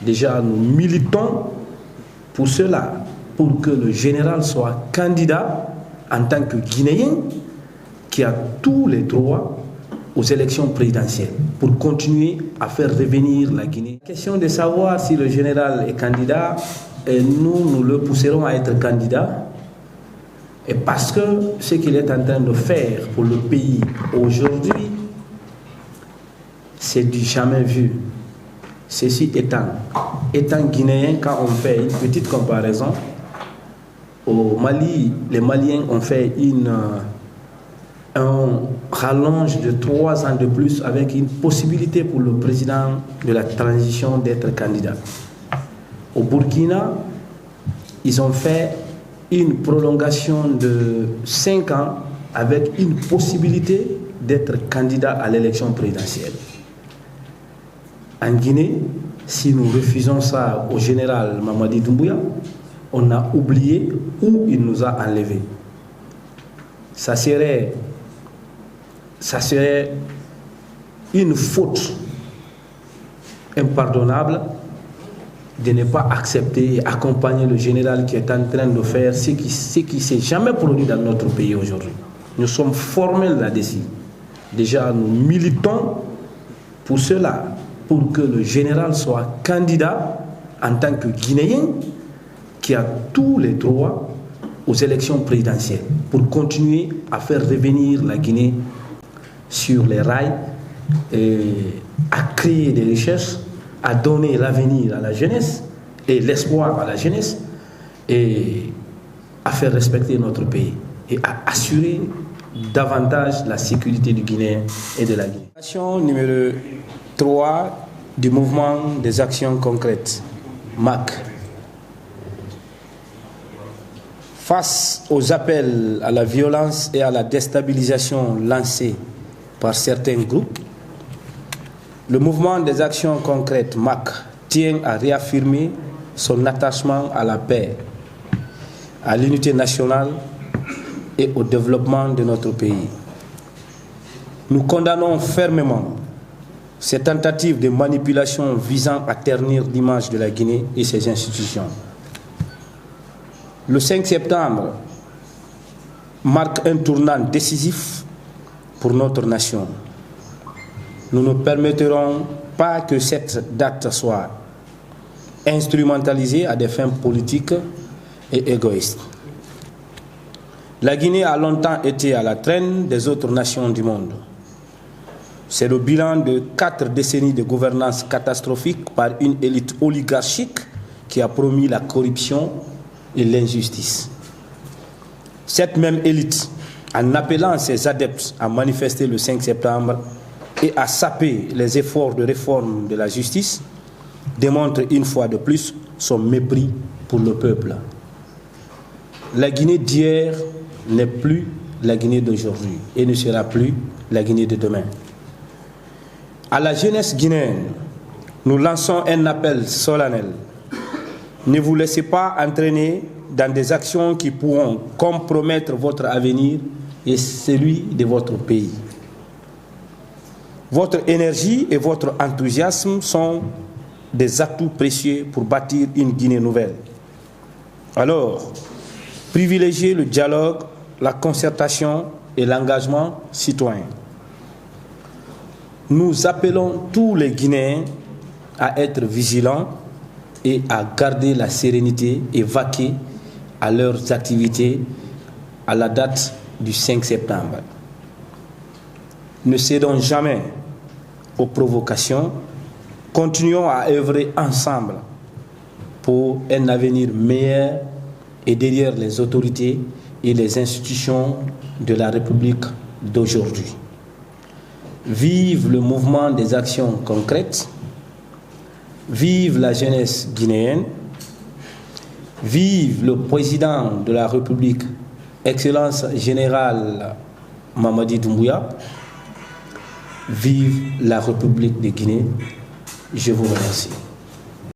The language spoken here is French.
Déjà, nous militons pour cela, pour que le général soit candidat en tant que Guinéen qui a tous les droits aux élections présidentielles pour continuer à faire revenir la Guinée. La question de savoir si le général est candidat, et nous le pousserons à être candidat, et parce que ce qu'il est en train de faire pour le pays aujourd'hui, c'est du jamais vu. Ceci étant guinéen, quand on fait une petite comparaison, au Mali, les Maliens ont fait un rallonge de 3 ans de plus avec une possibilité pour le président de la transition d'être candidat. Au Burkina, ils ont fait une prolongation de 5 ans avec une possibilité d'être candidat à l'élection présidentielle. En Guinée, si nous refusons ça au général Mamadi Doumbouya, on a oublié où il nous a enlevés. Ça serait une faute impardonnable de ne pas accepter et accompagner le général qui est en train de faire ce qui ne s'est jamais produit dans notre pays aujourd'hui. Nous sommes formels là-dessus. Déjà, nous militons pour cela, pour que le général soit candidat en tant que Guinéen qui a tous les droits aux élections présidentielles pour continuer à faire revenir la Guinée sur les rails, et à créer des richesses, à donner l'avenir à la jeunesse et l'espoir à la jeunesse et à faire respecter notre pays et à assurer davantage la sécurité du Guinéen et de la Guinée. Action numéro 3 du mouvement des actions concrètes, MAC. Face aux appels à la violence et à la déstabilisation lancés par certains groupes, le mouvement des actions concrètes MAC tient à réaffirmer son attachement à la paix, à l'unité nationale et au développement de notre pays. Nous condamnons fermement ces tentatives de manipulation visant à ternir l'image de la Guinée et ses institutions. Le 5 septembre marque un tournant décisif pour notre nation. Nous ne permettrons pas que cette date soit instrumentalisée à des fins politiques et égoïstes. La Guinée a longtemps été à la traîne des autres nations du monde. C'est le bilan de 4 décennies de gouvernance catastrophique par une élite oligarchique qui a promis la corruption et l'injustice. Cette même élite, en appelant ses adeptes à manifester le 5 septembre et à saper les efforts de réforme de la justice, démontre une fois de plus son mépris pour le peuple. La Guinée d'hier n'est plus la Guinée d'aujourd'hui et ne sera plus la Guinée de demain. À la jeunesse guinéenne, nous lançons un appel solennel. Ne vous laissez pas entraîner dans des actions qui pourront compromettre votre avenir et celui de votre pays. Votre énergie et votre enthousiasme sont des atouts précieux pour bâtir une Guinée nouvelle. Alors, privilégiez le dialogue, la concertation et l'engagement citoyen. Nous appelons tous les Guinéens à être vigilants et à garder la sérénité et vaquer à leurs activités à la date du 5 septembre. Ne cédons jamais aux provocations, continuons à œuvrer ensemble pour un avenir meilleur et derrière les autorités et les institutions de la République d'aujourd'hui. Vive le mouvement des actions concrètes, vive la jeunesse guinéenne, vive le président de la République, Excellence générale Mamadi Doumbouya, vive la République de Guinée. Je vous remercie.